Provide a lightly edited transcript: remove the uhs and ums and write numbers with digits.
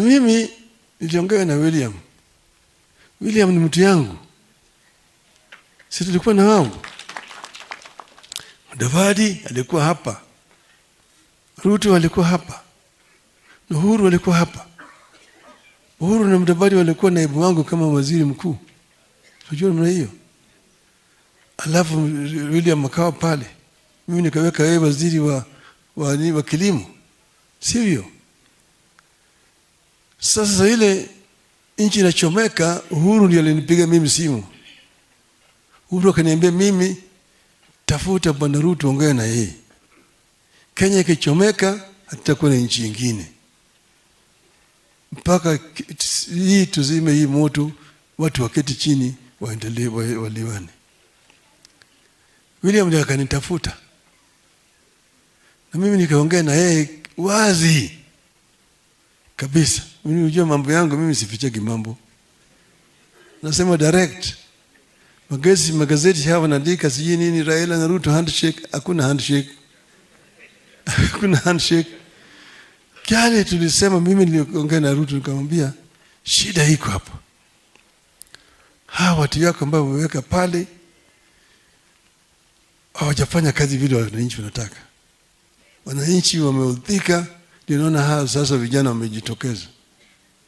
mimi niliongea na William. William ni mtu yangu. Sisi tulikuwa na wao. Mudavadi alikuwa hapa. Ruto alikuwa hapa. Uhuru alikuwa hapa. Uhuru na Mudavadi walikuwa naibu wangu kama waziri mkuu. Unajua mna hiyo. Alafu William akawa pale. Mimi nikaweka yeye waziri wa kilimo. Sio hiyo. Sasa ile nchi inachomeka, Uhuru ndiye alinipiga mimi simu. Uhuru akaniambia mimi tafuta Bwana Ruto ongea na yeye. Kenya ikichomeka hatakuwa na nchi nyingine. Mpaka hii tuzime hii moto, watu waketi chini waendelee waliwane. William ndiye akanitafuta. Na mimi nikaongea na yeye wazi kabisa. Mimi unajua mambo yangu, mimi sifichagi mambo. Nasema direct. Magazeti hapa wanaandika sijui nini Raila na Ruto handshake, hakuna handshake. Hakuna handshake. Kile tulisema, mimi niliongea na Ruto nikamwambia shida iko hapa. Hawa watu wako ambao wameweka pale hawajafanya kazi vile wananchi wanataka. Wananchi wameudhika, ndio naona hao sasa vijana wamejitokeza.